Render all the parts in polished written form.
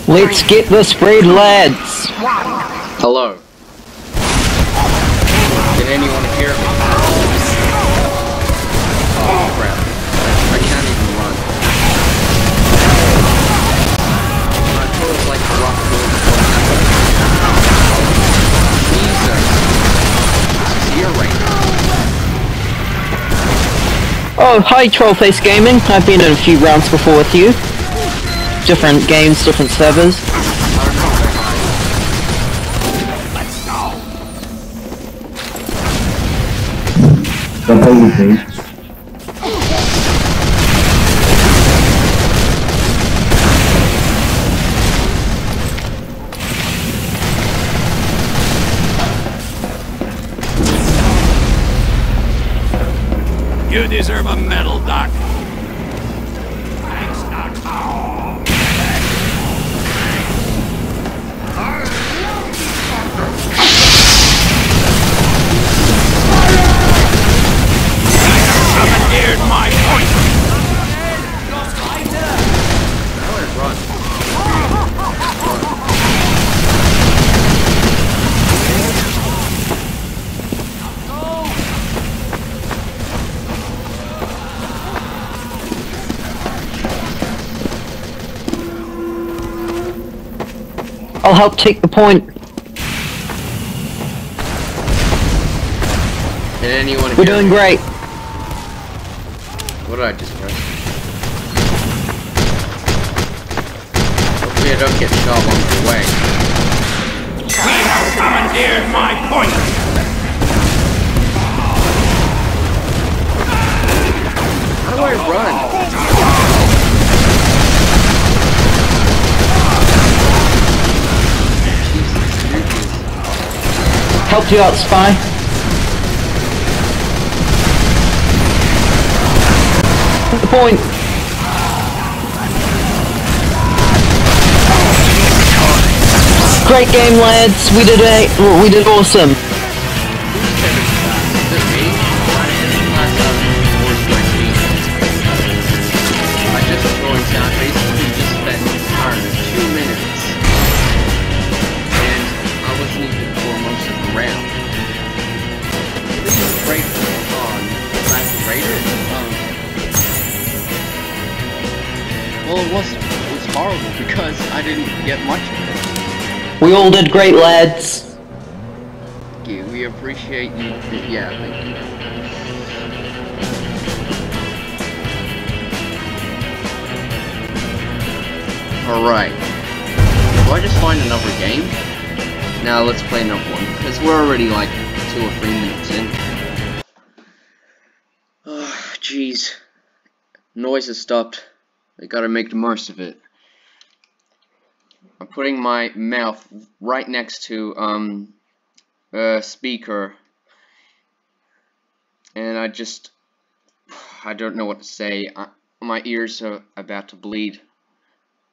Let's get the spread, lads. Hello. Did anyone hear me? Oh crap. I can't even run. My toes like a rock Jesus. This is here right now. Oh, hi Trollface Gaming. I've been in a few rounds before with you. Different games, different servers. The holy page. You deserve a medal, Doc. Thanks, Doc. Commandeered my point. I'll help take the point. Did anyone We're doing great. What did I just press? Hopefully I don't get shot along the way. We have commandeered my point. How do I run? Helped you out, Spy. At the point. Great game, lads. We did awesome. I just going down, basically just spent 2 minutes, and I wasn't even for most of the round. This is great on Black Raider. Well, it wasn't. It was horrible because I didn't get much of it. We all did great, lads. Thank you. We appreciate you. Yeah, thank you. Alright. Do I just find another game? Now let's play another one, because we're already like 2 or 3 minutes in. Oh, jeez. Noise has stopped. I gotta make the most of it. I'm putting my mouth right next to, a speaker. And I don't know what to say. My ears are about to bleed.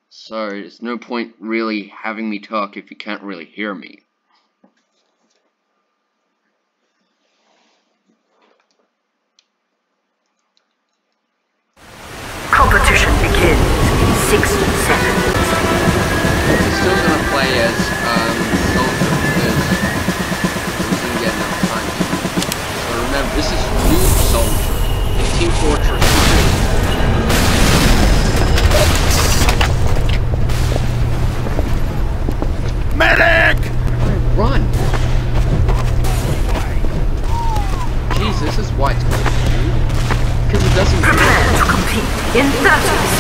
So, there's no point really having me talk if you can't really hear me. Competition begins in 60 seconds. I'm still gonna play as, soldier because we didn't get enough time. So remember, this is noob soldier in Team Fortress 2. Medic! Run! Jeez, this is why it's called noob. Because it doesn't Prepare to compete in 30 seconds.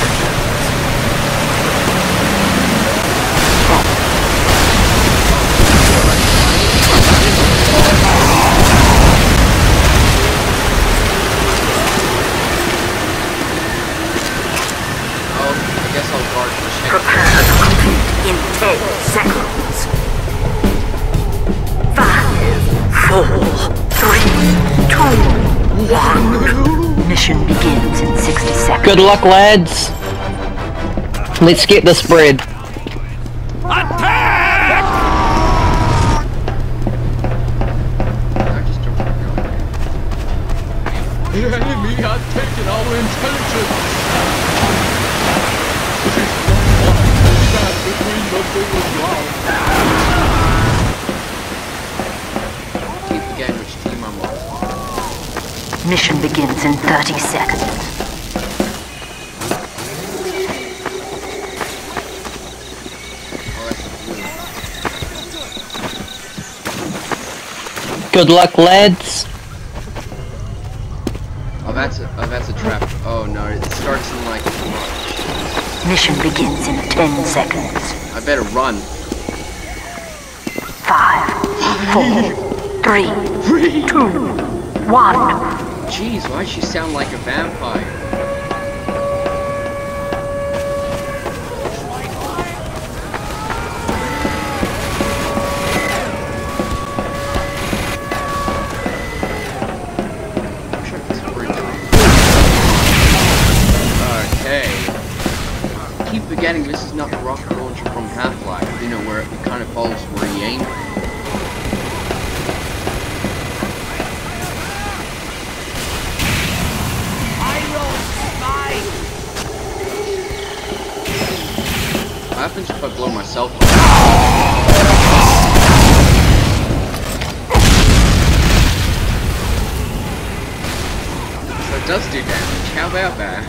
Oh, I guess I'll guard for a second. Prepare to compete in 10 seconds. 5, 4, 3, 2, 1. Mission begins in 60 seconds. Good luck, lads. Let's get the spread. Attack! I just don't know. The enemy has taken our intelligence. This is not what we had between Mission begins in 30 seconds. Good luck, lads. Oh, that's a trap. Oh no, it starts in like. Mission begins in 10 seconds. I better run. 5, 4, 3, 2, 1. Jeez, why does she sound like a vampire? Keep forgetting this is not the rocket launcher from Half-Life, you know, where it kind of follows where you aim. What happens if I blow myself up? So it does do damage, how about that?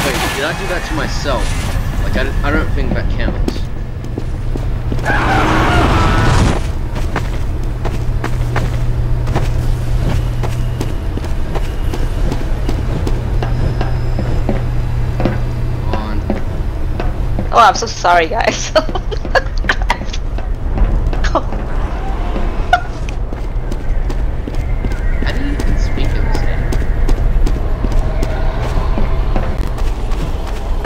Wait, did I do that to myself? Like, I don't think that counts. Come on. Oh, I'm so sorry, guys. How do you even speak in this game?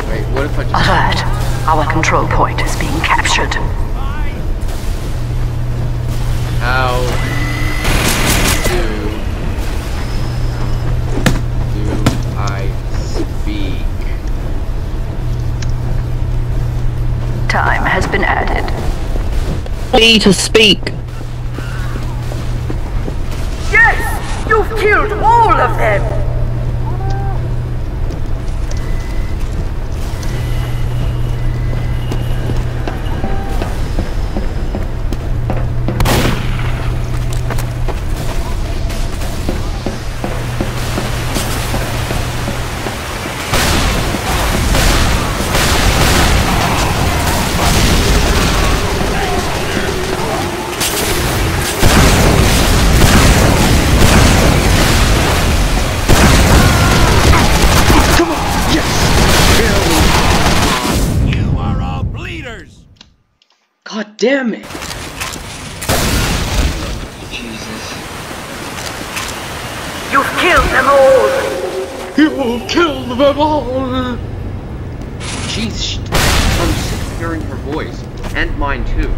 Wait, what if I just... Alert! Our control point is being captured. How do I speak? Time has been added. Free to speak. Yes! You've killed all of them! God damn it! Jesus. You've killed them all! You killed them all! Jeez, I'm sick of hearing her voice. And mine too.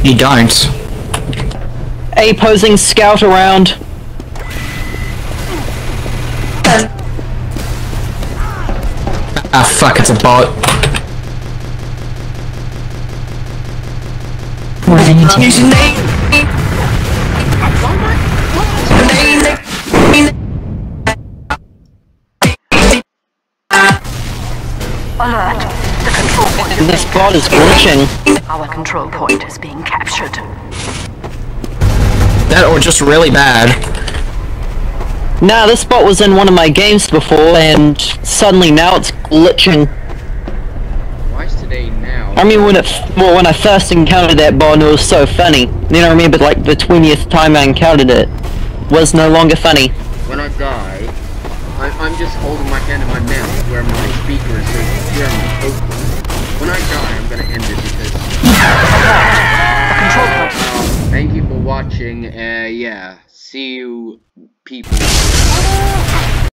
You don't. A posing scout around. Ah, fuck, it's a bot. Alert! The control point. This bot is glitching. Our control point is being captured. That or just really bad. Nah, this bot was in one of my games before, and suddenly now it's glitching. Why is today now? I mean, when I first encountered that bot, it was so funny. Then I remembered, like, the 20th time I encountered it was no longer funny. When I die, I'm just holding my hand in my mouth where my speaker is so securely open. When I die, I'm gonna end it because... thank you for watching, yeah, see you people.